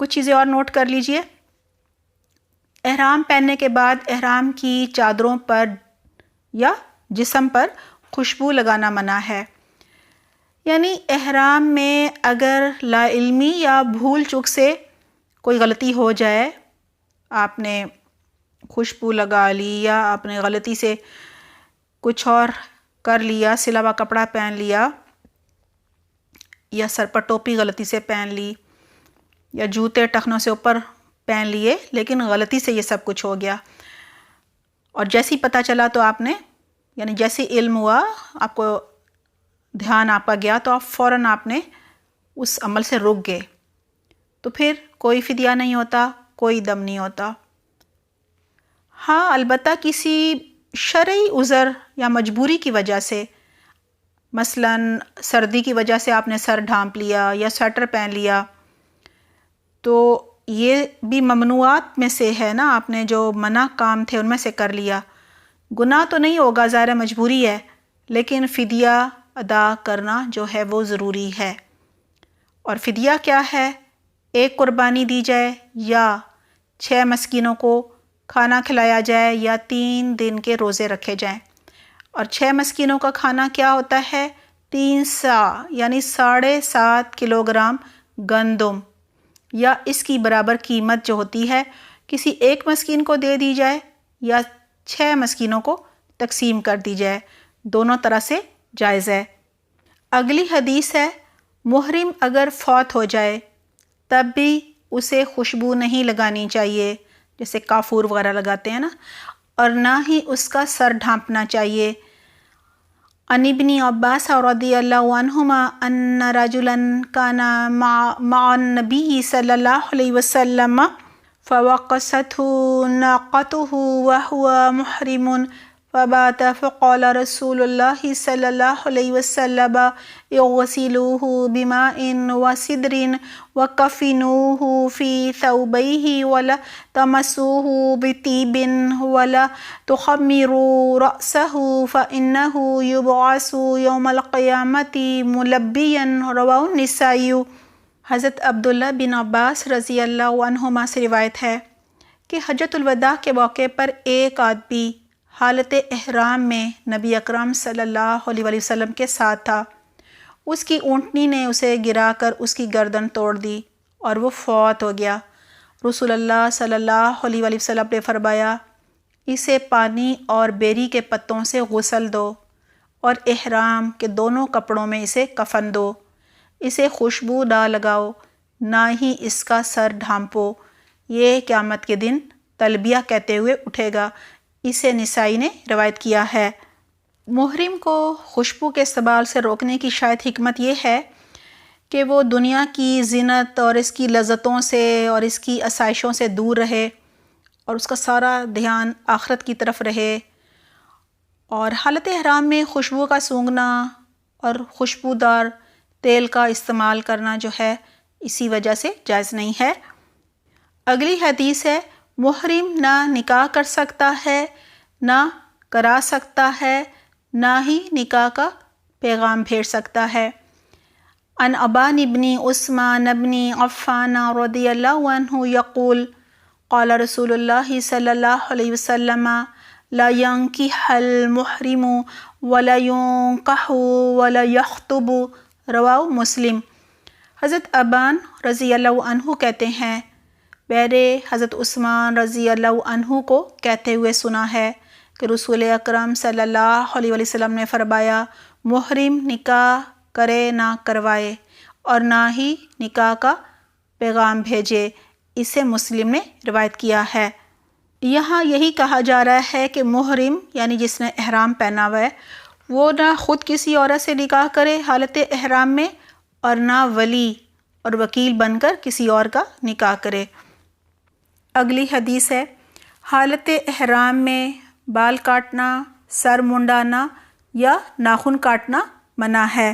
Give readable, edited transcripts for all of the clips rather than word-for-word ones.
کچھ چیزیں اور نوٹ کر لیجئے۔ احرام پہننے کے بعد احرام کی چادروں پر یا جسم پر خوشبو لگانا منع ہے۔ یعنی احرام میں اگر لا علمی یا بھول چوک سے کوئی غلطی ہو جائے، آپ نے خوشبو لگا لی یا آپ نے غلطی سے کچھ اور کر لیا، سلا ہوا کپڑا پہن لیا یا سر پر ٹوپی غلطی سے پہن لی یا جوتے ٹخنوں سے اوپر پہن لیے، لیکن غلطی سے یہ سب کچھ ہو گیا اور جیسے ہی پتہ چلا تو آپ نے، یعنی جیسے علم ہوا، آپ کو دھیان آپ کا گیا تو فوراً آپ نے اس عمل سے رک گئے، تو پھر کوئی فدیہ نہیں ہوتا، کوئی دم نہیں ہوتا۔ ہاں البتہ کسی شرعی عذر یا مجبوری کی وجہ سے، مثلاً سردی کی وجہ سے آپ نے سر ڈھانپ لیا یا سویٹر پہن لیا، تو یہ بھی ممنوعات میں سے ہے نا، آپ نے جو منع کام تھے ان میں سے کر لیا۔ گناہ تو نہیں ہوگا، ظاہر مجبوری ہے، لیکن فدیہ ادا کرنا جو ہے وہ ضروری ہے۔ اور فدیہ کیا ہے؟ ایک قربانی دی جائے یا 6 مسکینوں کو کھانا کھلایا جائے یا 3 دن کے روزے رکھے جائیں۔ اور 6 مسکینوں کا کھانا کیا ہوتا ہے؟ 3 سا یعنی 7.5 کلوگرام گندم یا اس کی برابر قیمت جو ہوتی ہے کسی ایک مسکین کو دے دی جائے یا 6 مسکینوں کو تقسیم کر دی جائے، دونوں طرح سے جائز ہے۔ اگلی حدیث ہے، محرم اگر فوت ہو جائے تب بھی اسے خوشبو نہیں لگانی چاہیے، جیسے کافور وغیرہ لگاتے ہیں نا، اور نہ ہی اس کا سر ڈھانپنا چاہیے۔ عن ابن عباس رضی اللہ عنہما ان رجلا کان مع النبی صلی اللہ علیہ وسلم فوقسته ناقته وهو محرم فبات فقال رسول الله صلی اللہ علیہ وسلم اغسلوه بماء وسدر وکفنوه في ثوبيه ولا تمسوه بطيب ولا تخمروا رأسه فإنه يبعث يوم القيامة ملبيا، رواه النسائی۔ حضرت عبداللہ بن عباس رضی اللہ عنہما سے روایت ہے کہ حجۃ الوداع کے موقع پر ایک آدمی حالت احرام میں نبی اکرم صلی اللہ علیہ وسلم کے ساتھ تھا۔ اس کی اونٹنی نے اسے گرا کر اس کی گردن توڑ دی اور وہ فوت ہو گیا۔ رسول اللہ صلی اللہ علیہ وسلم نے فرمایا، اسے پانی اور بیری کے پتوں سے غسل دو اور احرام کے دونوں کپڑوں میں اسے کفن دو، اسے خوشبو نہ لگاؤ، نہ ہی اس کا سر ڈھانپو، یہ قیامت کے دن تلبیہ کہتے ہوئے اٹھے گا۔ اسے نسائی نے روایت کیا ہے۔ محرم کو خوشبو کے استعمال سے روکنے کی شاید حکمت یہ ہے کہ وہ دنیا کی زینت اور اس کی لذتوں سے اور اس کی آسائشوں سے دور رہے اور اس کا سارا دھیان آخرت کی طرف رہے۔ اور حالت احرام میں خوشبو کا سونگھنا اور خوشبودار تیل کا استعمال کرنا جو ہے اسی وجہ سے جائز نہیں ہے۔ اگلی حدیث ہے، محرم نہ نکاح کر سکتا ہے، نہ کرا سکتا ہے، نہ ہی نکاح کا پیغام بھیج سکتا ہے۔ عن ابان ابن عثمان ابن عفان رضی اللہ عنہ یقول قال رسول اللہ صلی اللہ علیہ وسلم لا ينكح المحرم ولا ينكح ولا يخطب، رواہ مسلم۔ حضرت ابان رضی اللہ عنہ کہتے ہیں، میں نے حضرت عثمان رضی اللہ عنہ کو کہتے ہوئے سنا ہے کہ رسول اکرم صلی اللہ علیہ وسلم نے فرمایا، محرم نکاح کرے نہ کروائے اور نہ ہی نکاح کا پیغام بھیجے، اسے مسلم نے روایت کیا ہے۔ یہاں یہی کہا جا رہا ہے کہ محرم یعنی جس نے احرام پہنا ہوا ہے وہ نہ خود کسی عورت سے نکاح کرے حالت احرام میں اور نہ ولی اور وکیل بن کر کسی اور کا نکاح کرے۔ اگلی حدیث ہے، حالت احرام میں بال کاٹنا، سر منڈانا یا ناخن کاٹنا منع ہے۔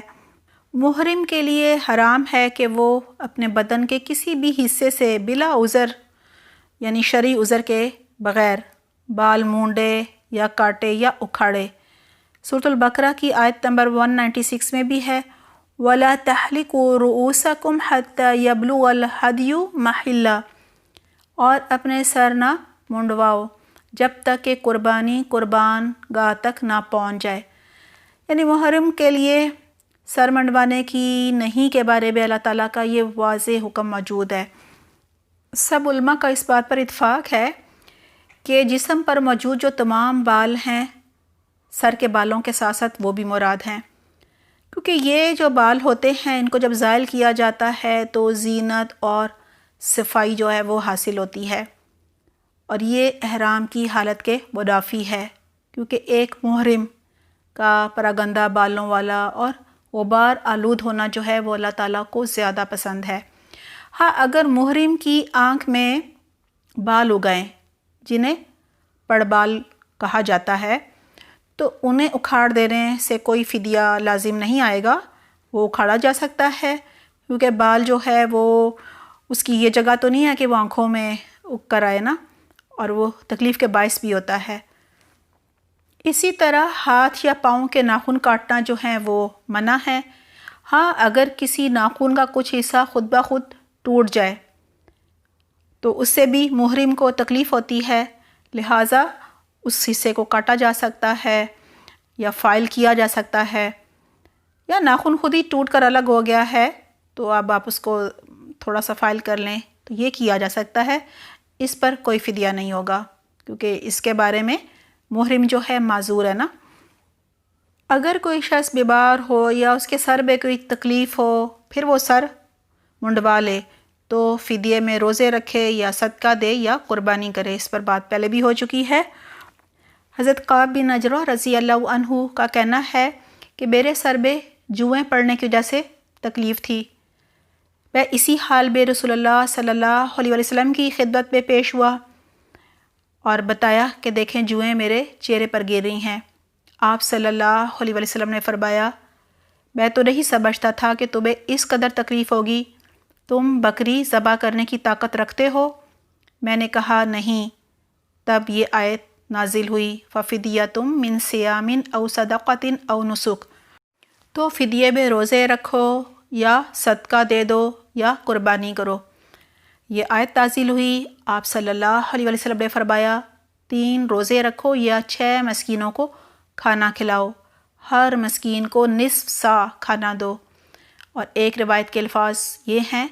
محرم کے لیے حرام ہے کہ وہ اپنے بدن کے کسی بھی حصے سے بلا عذر یعنی شرعی عذر کے بغیر بال مونڈے یا کاٹے یا اکھاڑے۔ سورۃ البقرہ کی آیت نمبر 196 میں بھی ہے، وَلَا تَحْلِقُوا رُؤُوسَكُمْ حَتَّى يَبْلُغَ الْهَدْيُ مَحِلَّهُ، اور اپنے سر نہ منڈواؤ جب تک کہ قربانی قربان گاہ تک نہ پہنچ جائے۔ یعنی محرم کے لیے سر منڈوانے کی نہیں کے بارے میں اللہ تعالیٰ کا یہ واضح حکم موجود ہے۔ سب علماء کا اس بات پر اتفاق ہے کہ جسم پر موجود جو تمام بال ہیں سر کے بالوں کے ساتھ ساتھ وہ بھی مراد ہیں، کیونکہ یہ جو بال ہوتے ہیں ان کو جب زائل کیا جاتا ہے تو زینت اور صفائی جو ہے وہ حاصل ہوتی ہے، اور یہ احرام کی حالت کے منافی ہے، کیونکہ ایک محرم کا پراگندہ بالوں والا اور غبار آلود ہونا جو ہے وہ اللہ تعالیٰ کو زیادہ پسند ہے۔ ہاں اگر محرم کی آنکھ میں بال اگائیں جنہیں پڑ بال کہا جاتا ہے تو انہیں اکھاڑ دینے سے کوئی فدیہ لازم نہیں آئے گا، وہ اکھاڑا جا سکتا ہے، کیونکہ بال جو ہے وہ اس کی یہ جگہ تو نہیں ہے کہ وہ آنکھوں میں اگ کر آئے نا، اور وہ تکلیف کے باعث بھی ہوتا ہے۔ اسی طرح ہاتھ یا پاؤں کے ناخن کاٹنا جو ہیں وہ منع ہے۔ ہاں اگر کسی ناخن کا کچھ حصہ خود بخود ٹوٹ جائے تو اس سے بھی محرم کو تکلیف ہوتی ہے، لہٰذا اس حصے کو کاٹا جا سکتا ہے یا فائل کیا جا سکتا ہے، یا ناخن خود ہی ٹوٹ کر الگ ہو گیا ہے تو اب آپ اس کو تھوڑا سا فائل کر لیں تو یہ کیا جا سکتا ہے، اس پر کوئی فدیہ نہیں ہوگا کیونکہ اس کے بارے میں محرم جو ہے معذور ہے نا۔ اگر کوئی شخص بیمار ہو یا اس کے سر میں کوئی تکلیف ہو پھر وہ سر منڈوا لے تو فدیے میں روزے رکھے یا صدقہ دے یا قربانی کرے، اس پر بات پہلے بھی ہو چکی ہے۔ حضرت کعب بن عجرہ رضی اللہ عنہ کا کہنا ہے کہ میرے سر میں جوئیں پڑنے کی وجہ سے تکلیف تھی، میں اسی حال میں رسول اللہ صلی اللہ علیہ وسلم کی خدمت میں پیش ہوا اور بتایا کہ دیکھیں جوئیں میرے چہرے پر گر رہی ہیں۔ آپ صلی اللہ علیہ وسلم نے فرمایا میں تو نہیں سمجھتا تھا کہ تمہیں اس قدر تکلیف ہوگی، تم بکری ذبح کرنے کی طاقت رکھتے ہو؟ میں نے کہا نہیں، تب یہ آیت نازل ہوئی فَفِدْيَةٌ مِّن صِيَامٍ أَوْ صَدَقَةٍ أَوْ نُسُكٍ، تو فدیے میں روزے رکھو یا صدقہ دے دو یا قربانی کرو۔ یہ آیت نازل ہوئی، آپ صلی اللہ علیہ وسلم نے فرمایا 3 روزے رکھو یا 6 مسکینوں کو کھانا کھلاؤ، ہر مسکین کو نصف سا کھانا دو، اور ایک روایت کے الفاظ یہ ہیں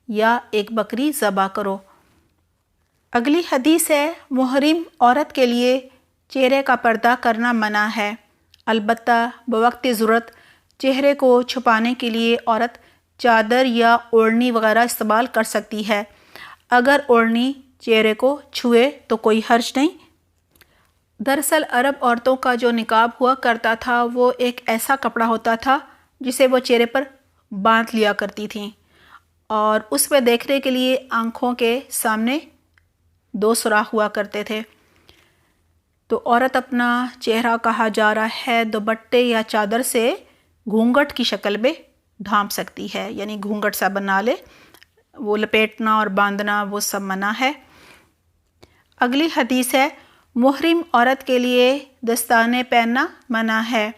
یا ایک بکری ذبح کرو۔ اگلی حدیث ہے محرم عورت کے لیے چہرے کا پردہ کرنا منع ہے، البتہ بوقت ضرورت چہرے کو چھپانے کے لیے عورت چادر یا اوڑھنی وغیرہ استعمال کر سکتی ہے، اگر اوڑھنی چہرے کو چھوئے تو کوئی حرج نہیں۔ دراصل عرب عورتوں کا جو نقاب ہوا کرتا تھا وہ ایک ایسا کپڑا ہوتا تھا جسے وہ چہرے پر باندھ لیا کرتی تھیں، اور اس میں دیکھنے کے لیے آنکھوں کے سامنے 2 سوراخ ہوا کرتے تھے، تو عورت اپنا چہرہ کہا جا رہا ہے دوپٹے یا چادر سے گھونگھٹ کی شکل میں ڈھانپ سکتی ہے، یعنی گھونگھٹ سا بنا لے، وہ لپیٹنا اور باندھنا وہ سب منع ہے۔ اگلی حدیث ہے محرم عورت کے لیے دستانے پہننا منع ہے۔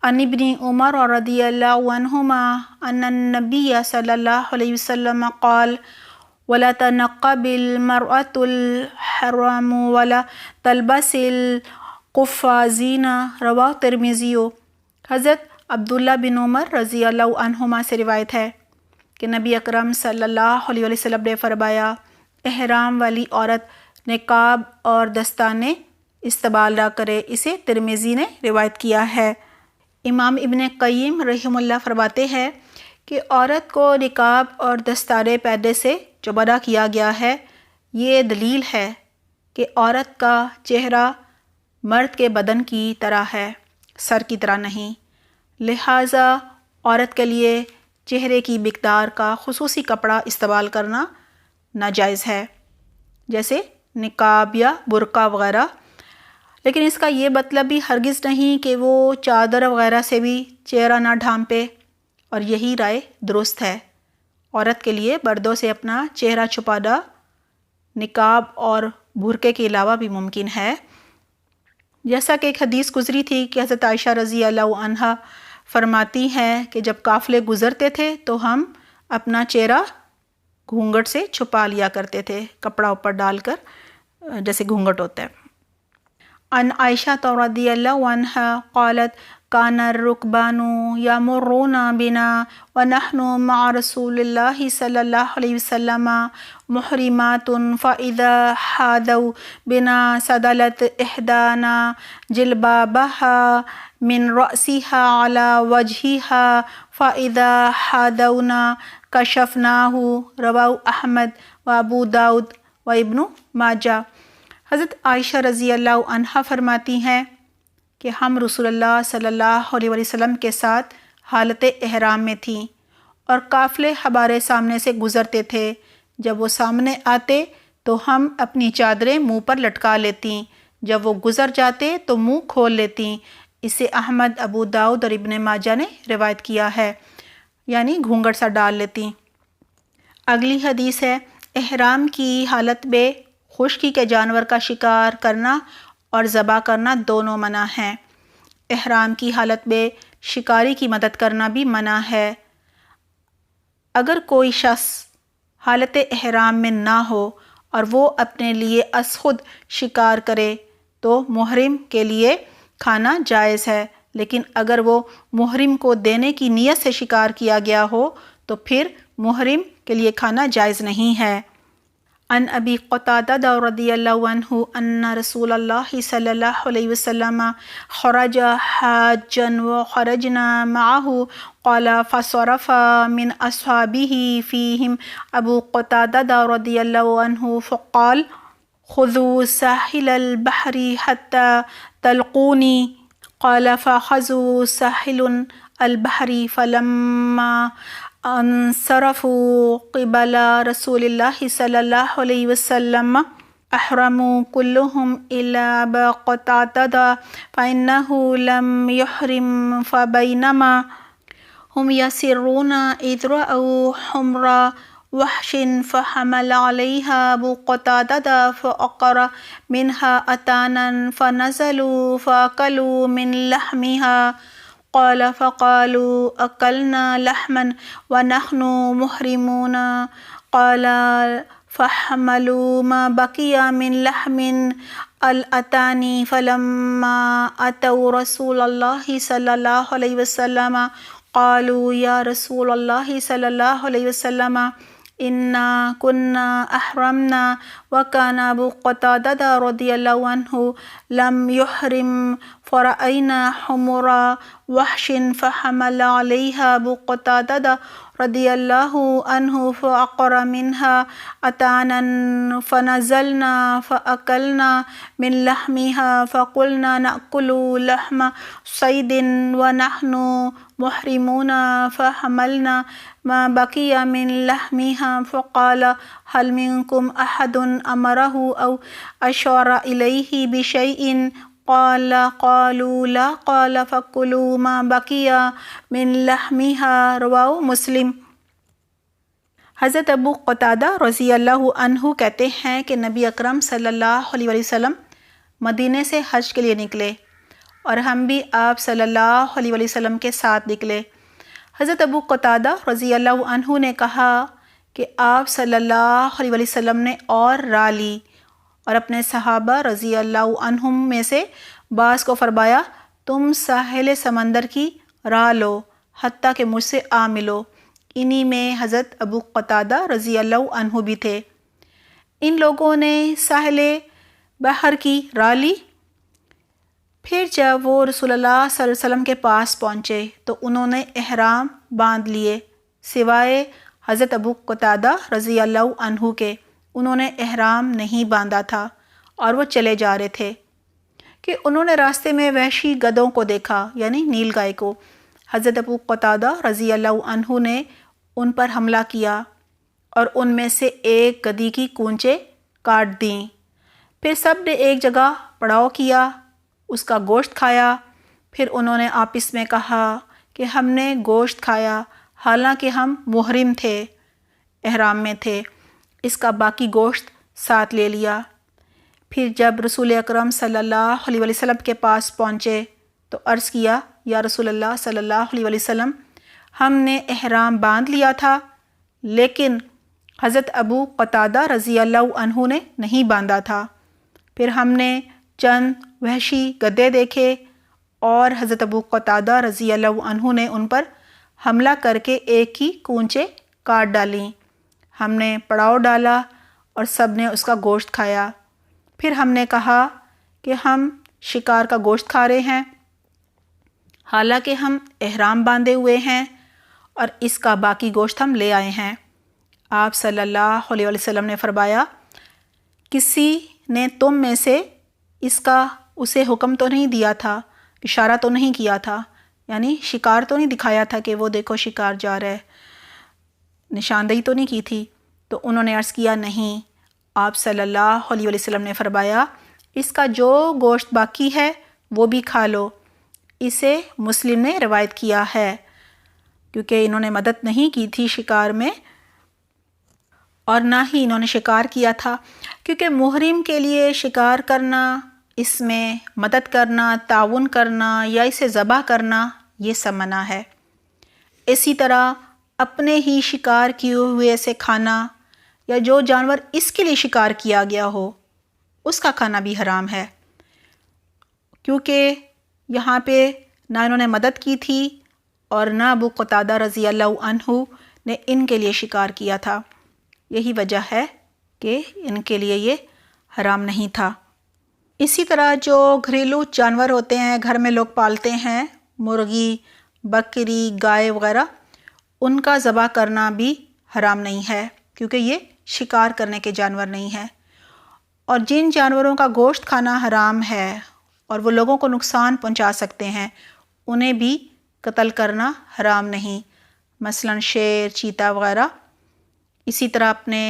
عن ابن عمر رضی اللہ عنہما ان النبی صلی اللہ علیہ وسلم قال ولا تنقب المرأة الحرام ولا تلبس القفازین، رواہ ترمذی۔ حضرت عبداللہ بن عمر رضی اللہ عنہما سے روایت ہے کہ نبی اکرم صلی اللہ علیہ وسلم نے فرمایا احرام والی عورت نقاب اور دستانے استعمال نہ کرے، اسے ترمذی نے روایت کیا ہے۔ امام ابن قیم رحمہ اللہ فرماتے ہیں کہ عورت کو نقاب اور دستانے پہننے سے جو منع کیا گیا ہے یہ دلیل ہے کہ عورت کا چہرہ مرد کے بدن کی طرح ہے، سر کی طرح نہیں، لہٰذا عورت کے لیے چہرے کی مقدار کا خصوصی کپڑا استعمال کرنا ناجائز ہے، جیسے نقاب یا برقع وغیرہ، لیکن اس کا یہ مطلب بھی ہرگز نہیں کہ وہ چادر وغیرہ سے بھی چہرہ نہ ڈھانپے، اور یہی رائے درست ہے۔ عورت کے لیے مردوں سے اپنا چہرہ چھپانا نقاب اور برقعے کے علاوہ بھی ممکن ہے، جیسا کہ ایک حدیث گزری تھی کہ حضرت عائشہ رضی اللہ عنہا فرماتی ہیں کہ جب قافلے گزرتے تھے تو ہم اپنا چہرہ گھونگھٹ سے چھپا لیا کرتے تھے، کپڑا اوپر ڈال کر جیسے گھونگھٹ ہوتا ہے۔ عن عائشہ رضی اللہ عنہا قالت کان الرکبان یمرون بنا ونحن مع رسول اللہ صلی اللہ علیہ وسلم محرمات فاذا حاذوا بنا سدلت احدانا جلبابها من رأسها على وجهها فاذا حاذونا کشفناہ رواہ احمد و ابو داؤد و ابن ماجہ۔ حضرت عائشہ رضی اللہ عنہا فرماتی ہیں کہ ہم رسول اللہ صلی اللہ علیہ وسلم کے ساتھ حالت احرام میں تھیں اور قافلے ہمارے سامنے سے گزرتے تھے۔ جب وہ سامنے آتے تو ہم اپنی چادریں منہ پر لٹکا لیتیں، جب وہ گزر جاتے تو منہ کھول لیتیں۔ اسے احمد، ابو داؤد اور ابن ماجہ نے روایت کیا ہے، یعنی گھونگھٹ سا ڈال لیتی۔ اگلی حدیث ہے، احرام کی حالت میں خشکی کے جانور کا شکار کرنا اور ذبح کرنا دونوں منع ہیں۔ احرام کی حالت میں شکاری کی مدد کرنا بھی منع ہے۔ اگر کوئی شخص حالت احرام میں نہ ہو اور وہ اپنے لیے از خود شکار کرے تو محرم کے لیے کھانا جائز ہے، لیکن اگر وہ محرم کو دینے کی نیت سے شکار کیا گیا ہو تو پھر محرم کے لیے کھانا جائز نہیں ہے۔ عن ابی قتادہ رضی اللہ عنہ ان رسول اللہ صلی اللہ علیہ وسلم خرج حاجا وخرجنا معه قال فصرف من اصحابه فيهم ابو قتادہ رضی اللہ عنہ فقال خذوا ساحل البحر حتى تلقوني قال فاخذوا ساحل البحر فلما انصرفوا قبل رسول اللہ صلی اللہ علیہ وسلم احرموا كلهم الا ابا قتادہ فانه لم يحرم فبينما هم يسرون اذ رأوا حمر وحش فحمل عليها ابو قتادہ فأقر منها اتانا فنزلوا فاكلوا من لحمها قال فقالوا اکلنا لحما ونحن محرمون قال فحملوا ما بقي من لحم الاتانی فلما اتوا رسول اللہ صلی اللہ علیہ وسلم قالوا یا رسول اللہ صلی اللہ علیہ وسلم انا كنا احرمنا وكان ابو قتادہ رضی اللہ عنہ لم يحرم فرأينا حمر وحش فحمل عليها ابو قتادہ رضی اللہ عنہ فأقر منها اتانا فنزلنا فأكلنا من لحمها فقلنا نأكل لحم صيد ونحن محرمون فحملنا ما بقي من لحمها فقال هل منكم أحد أمره أو أشار إليه بشيء قالوا لا قال فكلوا ما بقي من لحمها رواہ مسلم۔ حضرت ابو قتادہ رضی اللہ عنہ کہتے ہیں کہ نبی اکرم صلی اللہ علیہ وسلم مدینے سے حج کے لیے نکلے اور ہم بھی آپ صلی اللہ علیہ وسلم کے ساتھ نکلے۔ حضرت ابو قتادہ رضی اللہ عنہ نے کہا کہ آپ صلی اللہ علیہ وسلم نے اور راہ لی اور اپنے صحابہ رضی اللہ عنہم میں سے بعض کو فرمایا تم ساحل سمندر کی راہ لو حتیٰ کہ مجھ سے آ ملو۔ انہی میں حضرت ابو قتادہ رضی اللہ عنہ بھی تھے۔ ان لوگوں نے ساحل بحر کی راہ لی۔ پھر جب وہ رسول اللہ صلی اللہ علیہ وسلم کے پاس پہنچے تو انہوں نے احرام باندھ لیے سوائے حضرت ابو قتادہ رضی اللہ عنہ کے۔ انہوں نے احرام نہیں باندھا تھا اور وہ چلے جا رہے تھے کہ انہوں نے راستے میں وحشی گدھوں کو دیکھا، یعنی نیل گائے کو۔ حضرت ابو قتادہ رضی اللہ عنہ نے ان پر حملہ کیا اور ان میں سے ایک گدھی کی کونچیں کاٹ دیں۔ پھر سب نے ایک جگہ پڑاؤ کیا، اس کا گوشت کھایا۔ پھر انہوں نے آپس میں کہا کہ ہم نے گوشت کھایا حالانکہ ہم محرم تھے، احرام میں تھے، اس کا باقی گوشت ساتھ لے لیا۔ پھر جب رسول اکرم صلی اللہ علیہ وسلم کے پاس پہنچے تو عرض کیا یا رسول اللہ صلی اللہ علیہ وسلم، ہم نے احرام باندھ لیا تھا، لیکن حضرت ابو قتادہ رضی اللہ عنہ نے نہیں باندھا تھا۔ پھر ہم نے چند وحشی گدھے دیکھے اور حضرت ابو قتادہ رضی اللہ عنہ نے ان پر حملہ کر کے ایک کی کونچیں کاٹ ڈالیں۔ ہم نے پڑاؤ ڈالا اور سب نے اس کا گوشت کھایا۔ پھر ہم نے کہا کہ ہم شکار کا گوشت کھا رہے ہیں، حالانکہ ہم احرام باندھے ہوئے ہیں اور اس کا باقی گوشت ہم لے آئے ہیں۔ آپ صلی اللہ علیہ وسلم نے فرمایا، کسی نے تم میں سے اسے حکم تو نہیں دیا تھا، اشارہ تو نہیں کیا تھا، یعنی شکار تو نہیں دکھایا تھا کہ وہ دیکھو شکار جا رہا ہے، نشاندہی تو نہیں کی تھی؟ تو انہوں نے عرض کیا نہیں۔ آپ صلی اللہ علیہ وسلم نے فرمایا، اس کا جو گوشت باقی ہے وہ بھی کھا لو۔ اسے مسلم نے روایت کیا ہے، کیونکہ انہوں نے مدد نہیں کی تھی شکار میں اور نہ ہی انہوں نے شکار کیا تھا، کیونکہ محرم کے لیے شکار کرنا، اس میں مدد کرنا، تعاون کرنا یا اسے ذبح کرنا، یہ سب منع ہے۔ اسی طرح اپنے ہی شکار کیے ہوئے سے کھانا یا جو جانور اس کے لیے شکار کیا گیا ہو اس کا کھانا بھی حرام ہے، کیونکہ یہاں پہ نہ انہوں نے مدد کی تھی اور نہ ابو قتادہ رضی اللہ عنہ نے ان کے لیے شکار کیا تھا۔ یہی وجہ ہے کہ ان کے لیے یہ حرام نہیں تھا۔ اسی طرح جو گھریلو جانور ہوتے ہیں، گھر میں لوگ پالتے ہیں، مرغی، بکری، گائے وغیرہ، ان کا ذبح کرنا بھی حرام نہیں ہے، کیونکہ یہ شکار کرنے کے جانور نہیں ہیں۔ اور جن جانوروں کا گوشت کھانا حرام ہے اور وہ لوگوں کو نقصان پہنچا سکتے ہیں، انہیں بھی قتل کرنا حرام نہیں، مثلا شیر، چیتا وغیرہ۔ اسی طرح اپنے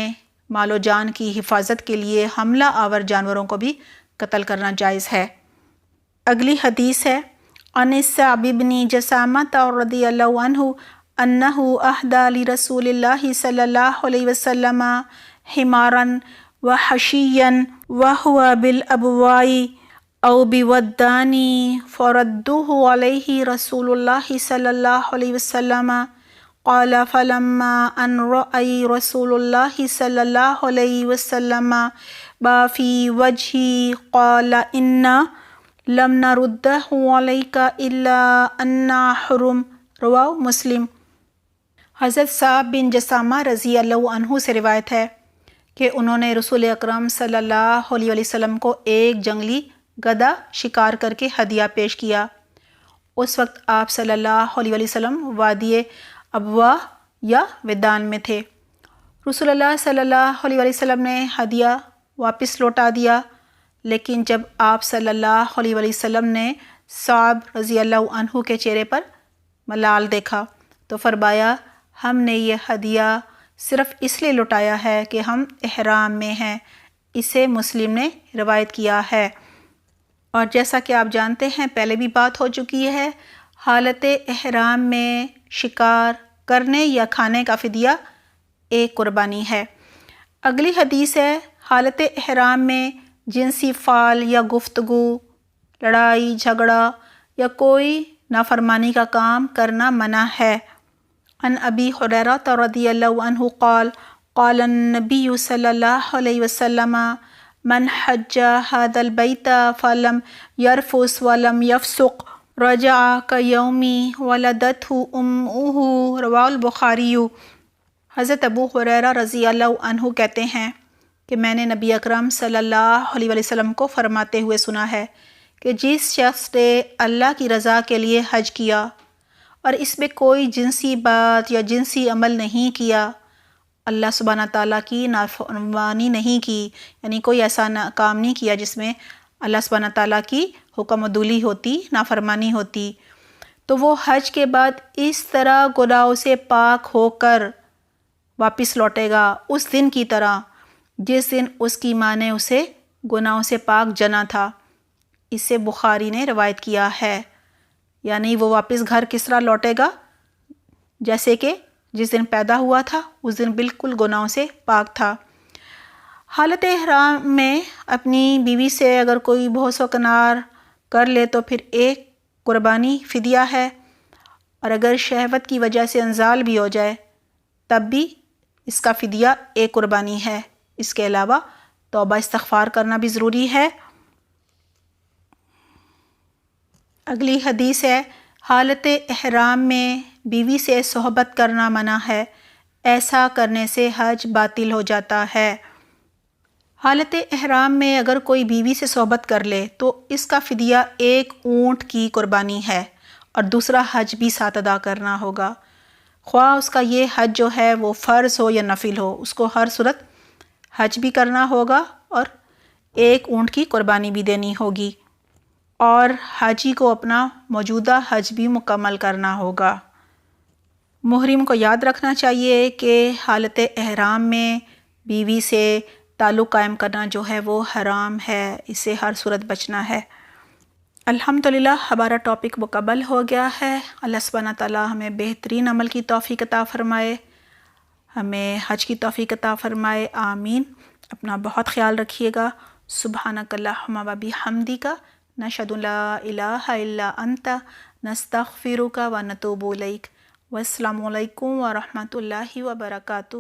مال و جان کی حفاظت کے لیے حملہ آور جانوروں کو بھی قتل کرنا جائز ہے۔ اگلی حدیث ہے، عن صعب بن جسامۃ رضی اللہ عنہ انہ اہدی لرسول اللہ صلی اللہ علیہ وسلم حمارا وحشیا وہو بالابواء او بودان فردوه علیہ رسول اللہ صلی اللہ علیہ وسلم قال فلما ان رأى رسول اللہ صلی اللہ علیہ وسلم ما فی وجہی قال انا لم نردہ علیک الا انا حرم، رواہ مسلم۔ حضرت صعب بن جسامہ رضی اللہ عنہ سے روایت ہے کہ انہوں نے رسول اکرم صلی اللہ علیہ وسلم کو ایک جنگلی گدھا شکار کر کے ہدیہ پیش کیا۔ اس وقت آپ صلی اللہ علیہ وسلم وادی ابوا یا ودان میں تھے۔ رسول اللہ صلی اللہ علیہ وسلم نے ہدیہ واپس لوٹا دیا، لیکن جب آپ صلی اللہ علیہ وسلم نے صعب رضی اللہ عنہ کے چہرے پر ملال دیکھا تو فرمایا، ہم نے یہ ہدیہ صرف اس لیے لوٹایا ہے کہ ہم احرام میں ہیں۔ اسے مسلم نے روایت کیا ہے۔ اور جیسا کہ آپ جانتے ہیں، پہلے بھی بات ہو چکی ہے، حالت احرام میں شکار کرنے یا کھانے کا فدیہ ایک قربانی ہے۔ اگلی حدیث ہے، حالت احرام میں جنسی فعل یا گفتگو، لڑائی جھگڑا یا کوئی نافرمانی کا کام کرنا منع ہے۔ عن ابی ہریرہ رضی اللہ عنہ قال قال النبی صلی اللہ علیہ وسلم من حج هذا البیت فلم یرفث ولم یفسق رجع کیوم ولدته امہ، رواہ البخاری۔ حضرت ابو ہریرہ رضی اللہ عنہ کہتے ہیں کہ میں نے نبی اکرم صلی اللہ علیہ وسلم کو فرماتے ہوئے سنا ہے کہ جس شخص نے اللہ کی رضا کے لیے حج کیا اور اس میں کوئی جنسی بات یا جنسی عمل نہیں کیا، اللہ سبحانہ تعالیٰ کی نافرمانی نہیں کی، یعنی کوئی ایسا کام نہیں کیا جس میں اللہ سبحانہ تعالیٰ کی حکم عدولی ہوتی، نافرمانی ہوتی، تو وہ حج کے بعد اس طرح گناہوں سے پاک ہو کر واپس لوٹے گا، اس دن کی طرح جس دن اس کی ماں نے اسے گناہوں سے پاک جنا تھا۔ اسے بخاری نے روایت کیا ہے، یعنی وہ واپس گھر کس طرح لوٹے گا، جیسے کہ جس دن پیدا ہوا تھا اس دن بالکل گناہوں سے پاک تھا۔ حالت احرام میں اپنی بیوی سے اگر کوئی بحث و کنار کر لے تو پھر ایک قربانی فدیہ ہے، اور اگر شہوت کی وجہ سے انزال بھی ہو جائے تب بھی اس کا فدیہ ایک قربانی ہے۔ اس کے علاوہ توبہ استغفار کرنا بھی ضروری ہے۔ اگلی حدیث ہے، حالت احرام میں بیوی سے صحبت کرنا منع ہے، ایسا کرنے سے حج باطل ہو جاتا ہے۔ حالت احرام میں اگر کوئی بیوی سے صحبت کر لے تو اس کا فدیہ ایک اونٹ کی قربانی ہے، اور دوسرا حج بھی ساتھ ادا کرنا ہوگا، خواہ اس کا یہ حج جو ہے وہ فرض ہو یا نفل ہو، اس کو ہر صورت حج بھی کرنا ہوگا اور ایک اونٹ کی قربانی بھی دینی ہوگی، اور حاجی کو اپنا موجودہ حج بھی مکمل کرنا ہوگا۔ محرم کو یاد رکھنا چاہیے کہ حالت احرام میں بیوی سے تعلق قائم کرنا جو ہے وہ حرام ہے، اس سے ہر صورت بچنا ہے۔ الحمدللہ ہمارا ٹاپک مکمل ہو گیا ہے۔ اللہ سبحانہ تعالیٰ ہمیں بہترین عمل کی توفیق عطا فرمائے، ہمیں حج کی توفیق عطا فرمائے، آمین۔ اپنا بہت خیال رکھیے گا۔ سبحانک اللہم و بحمدک، نشہد لا الہ الا انت، نستغفرک و نتوب الیک۔ والسلام علیکم ورحمۃ اللہ وبرکاتہ۔